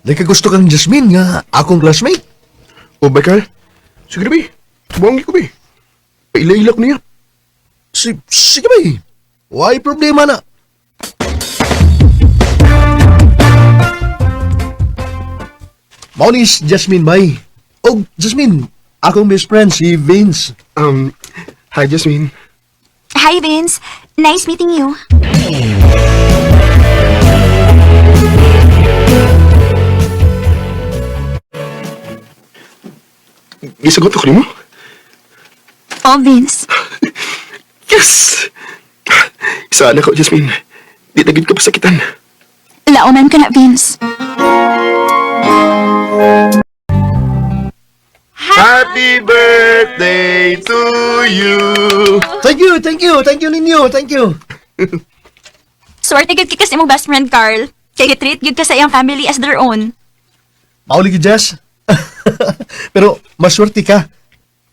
Nagkagusto kang Jasmine nga akong classmate. O ba, Carl? Sige na, bay. Buwangi ko, bay. Paila-ilak niya. Sige ba eh. Why problema na. Mao ni Jasmine bay. Oh, Jasmine, akong best friend si Vince. Hi, Jasmine. Hi, Vince. Nice meeting you. Gisagot ako ni mo? Oh, Vince. Yes! Saan ako, Jasmine? Di tagid ka pasakitan. Lauman ka na, Vince. Happy birthday to you! Thank you ninyo, thank you. Swerte gid ka kasi mo best friend, Carl. Kaya treat gid ka sa iyang family as their own. Mauli ki Jess. Pero maswerte ka.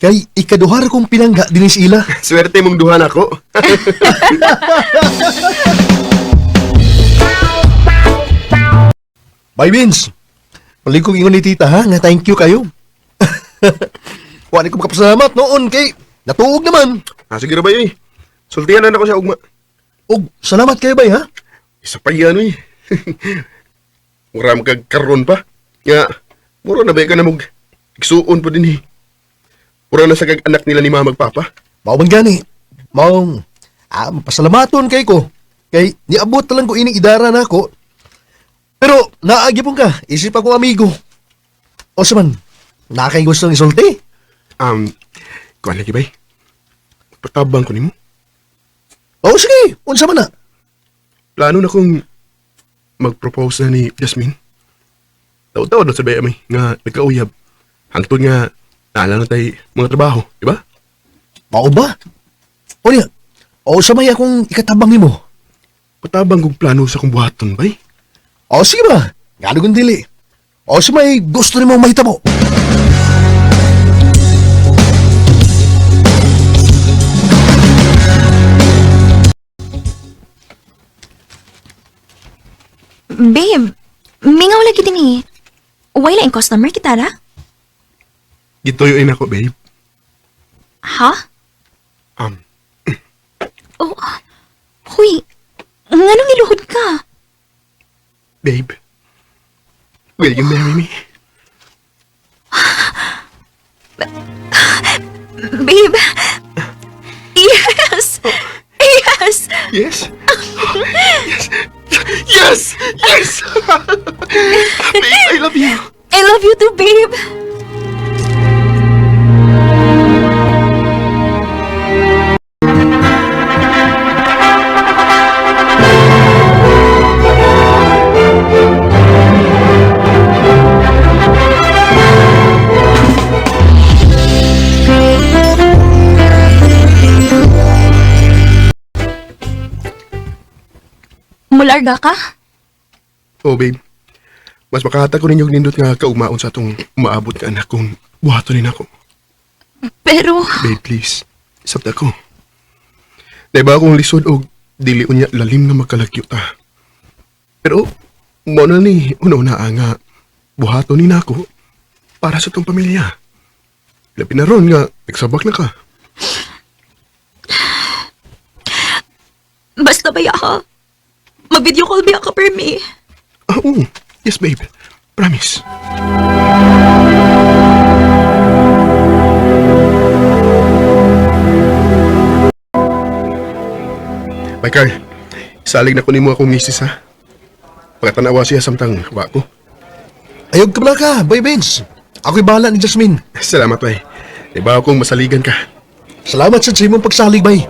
Kay ikaduhar kong pinangga dinis ila. Swerte mong duhan ako. Bye, Vince. Palikong ingon ni tita ha, nga thank you kayo. Wala ko makapasalamat noon kay natuog naman. Sige na ba yun? Sultihan na ako siya, ugma. Og salamat kayo bay ha. Isa pa yan, eh. Mura magkagkaroon pa. Nga, mura na ba ka na mong igsuon pa din, eh. Mura na sa kag-anak nila ni mama magpapa. Mao man gani. Mao mapasalamaton kay ko. Kay niabot lang ko ining idara na ako. Pero naagipon ka, isip ako amigo. O saman, nakay gusto ng isulti. Kuhan lagi bay. Patabang ko ni mo. O sige, unsa man na. Plano na kong mag-propose na ni Jasmine. Taw-taw na sa bay amay nga nagkauyab. Hangtod nga naalala tayo mga trabaho, di ba? Mao ba? O niya, o sa may akong ikatabang nimo. Patabang kong plano sa kong buhaton, bay. O sige ba, gano'n kong dili. O sa may gusto nimo mahitabo. Babe, mingaw lagi din eh. Wala yung customer kita na? Gitoyoin ako, babe. Ha? Um, Oh, huy, nganong niluhod ka? babe. Will you marry me? Babe, yes! Yes! Yes? Yes! Yes! Yes! Babe, I love you! I love you too, babe! Mularga ka? Oh, babe. Mas makahatag ko ninyo nindot nga kaumaon sa atong umaabot ka anak kung buhatonin ako. Pero, Babe, please. Sabta ko. Naiba akong lisod o dili unya lalim nga magkalagyo ta. Pero, mo na ni una-una nga buhatonin ako para sa tong pamilya. Labi na ron nga, nagsabak na ka. basta baya ka. Mag-video call biya ka per me. Oo. Yes, babe. Promise. Bye, Carl. Salig na ko nimo akong misis, ha? Pagkatanawa siya samtang wa ko. Ayog ka pala ka, Boy Vince. Ako'y bahala ni Jasmine. Salamat, bay. Diba akong masaligan ka? Salamat sa imong pagsalig, bay.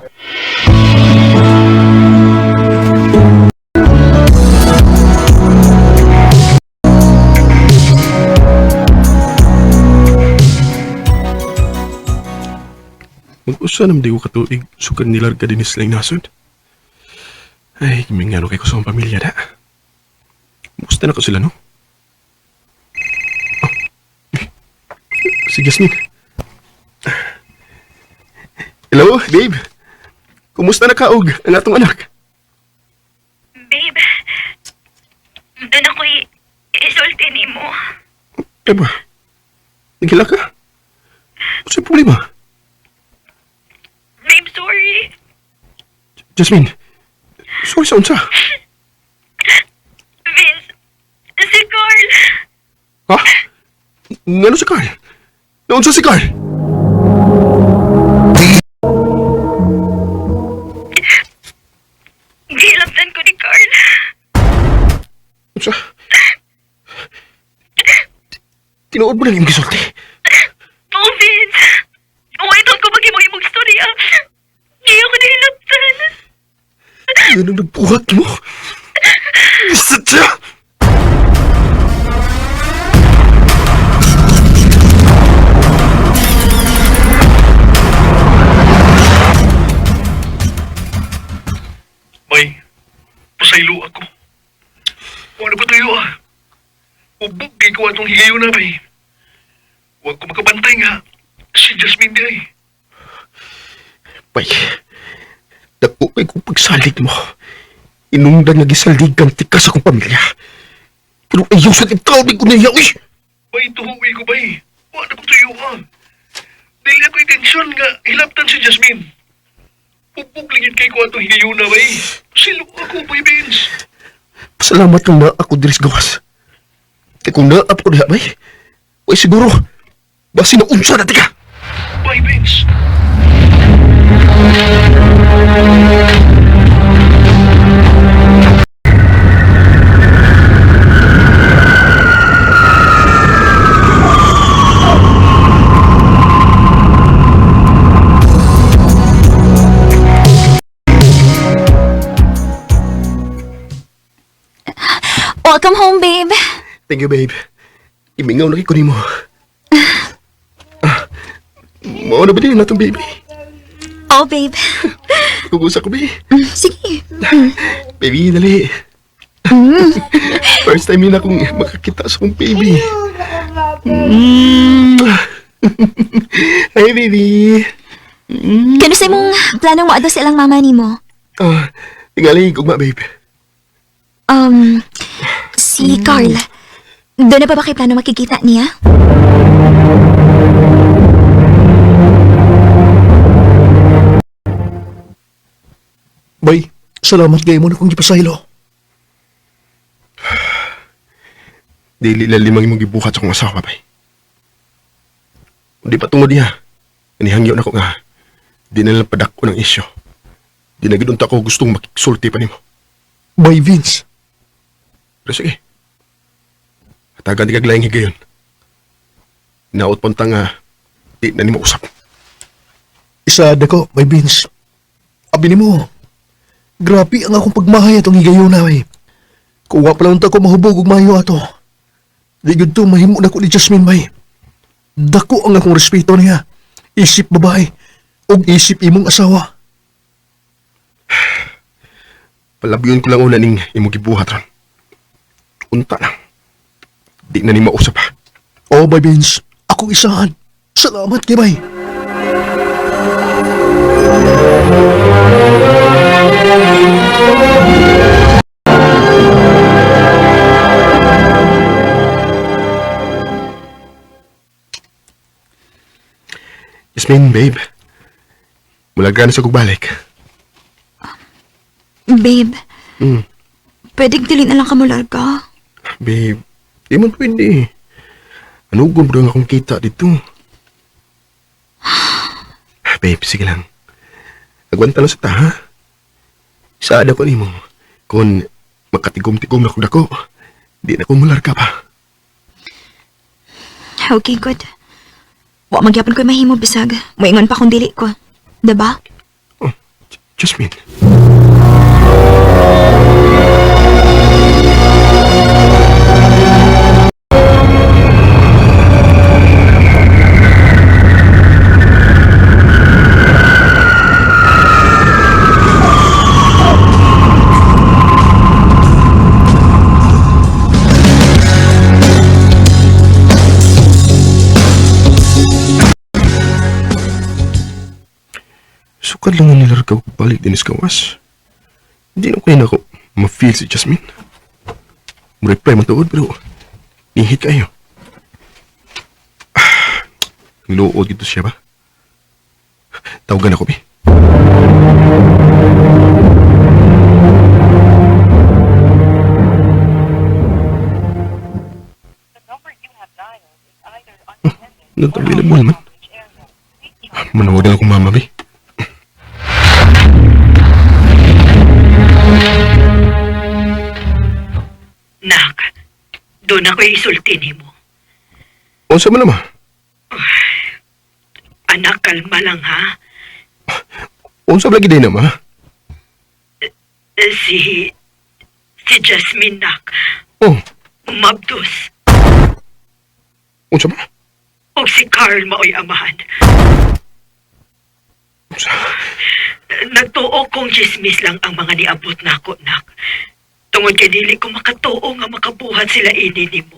Mag-usa naman di ko katuig, sukan nilar ka din silang nasod. Ay, kimingano kay ko sa akong pamilya da. Musta na ko sila, no? Oh. Si Jasmine. Hello, babe. Kumusta na kaog ang atong anak? Babe, doon ako'y isulti ni mo. Kaya ba? Nagila ka? Ano sa'yo problema? Babe, sorry. Jasmine, sorry sa unsa. Vince, si Carl. Ha? Ngano si Carl? Naunsa si Carl? Gilabtan ko ni Carl. Unsa? Tinuod mo lang yung gisulti. Oh, Vince. Wait ko mag-imong istorya. Di ako nahilabtan. Yan ang nagbuhat mo. Sadya! Bay, pasaylo ako. Wala ko tayo ah. Ubog kay ko atong higayon na, bay. Huwag ko makabantay nga. Si Jasmine di ay. Bay, dako kay kong pagsalig mo. Inungdan nga gisaligan ti ka sa akong pamilya. Pero ayaw sa titawag ko na iya, uy! Bay, tuhuwi ko, bay. Wala ko tayo ah. Dili ako intensyon nga hilaptan si Jasmine. Ubog lingid kay ko atong higayon na, bay. Silo ako, bay, Vince. Salamat kang na ako diris gawas. Kaya kung naap ko diha, bay, uy siguro, basi na unsa na tika. Bay, Vince. Welcome home, babe. Thank you, babe. Imingaw na ko ni mo. Mao na ba din natong baby? Oh, babe. Kukusa ko, babe. Sige. Baby, dali. First time yun akong makakita sa kong baby. Hi, baby. Kano sa mong planong mo sa ilang mama ni mo? Tingali, gugma, babe. Si Carl. Doon na pa ba kayo plano makikita niya? Bay, salamat kayo mo na kong gipasaylo. Dili lalimang imong gibuhat sa akong asawa, bay. Di pa tungod niya. Inihangyo na ko nga. Di na lang padak ko ng isyo. Di na gidunta ko gustong makiksulti pa nimo. Bay, Vince. Pero sige. Hatagan di kaglayang higayon. Naot punta nga, di na nimo usap. Isa ko, Bay Vince. Abi ni mo, grabe ang akong pagmahay atong higayon na, bay. Kuha pa lang ko mahubog og mayo ato. Di gud to mahimo na ko ni Jasmine, bay. Dako ang akong respeto niya. Isip babae, og isip imong asawa. Palabyon ko lang una ning imong gibuhat ron. Unta lang. Di na ni mausap ha. Oh, Bay Vince, akong isahan. Salamat kay bay. Yasmin, babe. Mulag ka na sa kugbalik. Babe, Hmm. pwedeng dili na lang ka mula ka. Babe, di man pwede. Ano mo nga akong kita dito? Babe, sige lang. Agwanta lang sa ta, ha? Isaada ko ni mo. Kung makatigom-tigom na ko dako, di na ko mular ka pa. Okay, good. Wa magyapon ko mahimo bisag. Moingon pa kung dili ko. Diba? Oh, Jasmine. Sukad lang ang nilargaw ko balik din sa kawas. Hindi na ko na ako ma-feel si Jasmine. Mo-reply man tuod pero nihit kayo. Luod gito siya ba? Tawagan ako, bi. Nagtabilan mo naman. Manawag na akong mama, bi. Nak, doon ako isulti nimo. Unsa man naman? Anak, kalma lang ha. Unsa ba lagi din naman? Si Jasmine, nak. Oh, Mabdos. unsa ba? O si Carl mao'y amahan. Unsa? Nagtuo kong chismis lang ang mga niabot nako, nak. Tungod kay dili ko makatuo nga makabuhat sila ini nimo.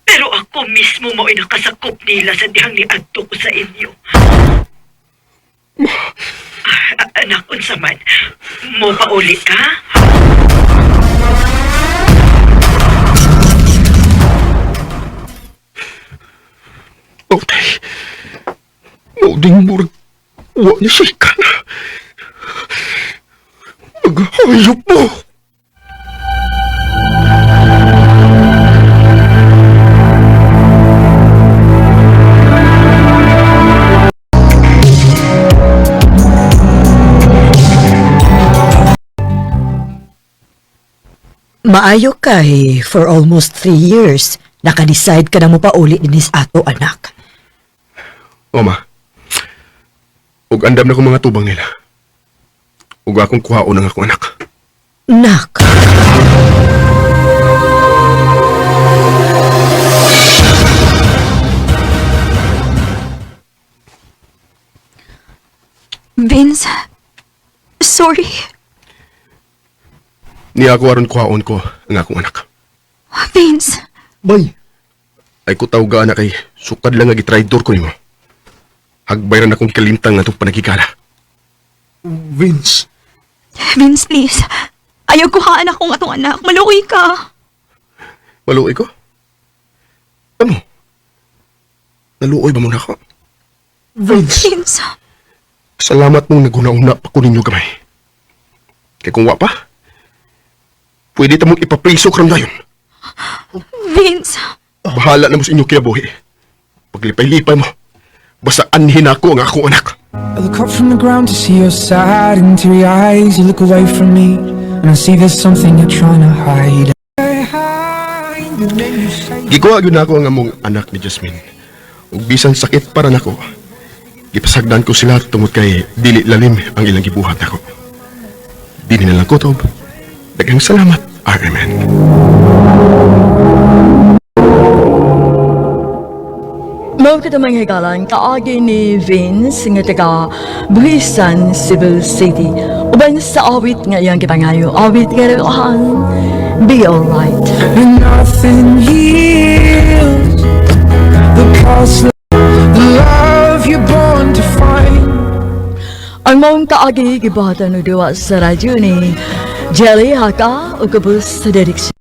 Pero ako mismo mo'y nakasakop nila sa dihang niadto ko sa inyo. Anak, unsa man, mo pauli ka? Okay. Mauding murag. Wa niya siya ka na. Maghayop mo. Maayo kay for almost 3 years. Naka-decide ka na mo pa uli dinis ato, anak. Oma. Ug andam na kong mga tubang nila. Ug akong kuhaon ng akong anak. Nak, Vince, sorry. Ni ako aron kuhaon ko ang akong anak. Vince, Bay, Ay ko tawga na kay sukad lang nga gitraidor ko nimo. Hagbayran akong kalintang nga itong panagkikala. Vince. Vince, please. Ayaw ko haan akong atong anak. Maluoy ka. Maluoy ko? Ano? Naluoy ba mo na ako? Vince. Vince, Salamat mong naguna-una pa ko ninyo gamay. Kaya kung wa pa, pwede tamong ipapriso karon dayon. Vince. Bahala na mo sa inyo kaya buhi. Paglipay-lipay mo, basta anhin ako ang akong anak. I look up from the ground to see your sad and teary eyes. You look away from me, and I see there's something you're trying to hide. Gikuha yun ako ang among anak ni Jasmine. Ug bisan sakit para nako, gipasagdan ko sila tungod kay dili lalim ang ilang gibuhat nako. Dili na lang kutob. Daghang salamat, Amen. mao kita mga higalan kaagi ni Vince nga taga Buhisan, Cebu City. Uban sa awit nga iyang gipangayo. Awit nga rin, be alright. And nothing heals the cost of the love you're born to find. Ang maong kaagi gibatan no diwa sa radyo ni Jelly Haka o kabus sa direksyon.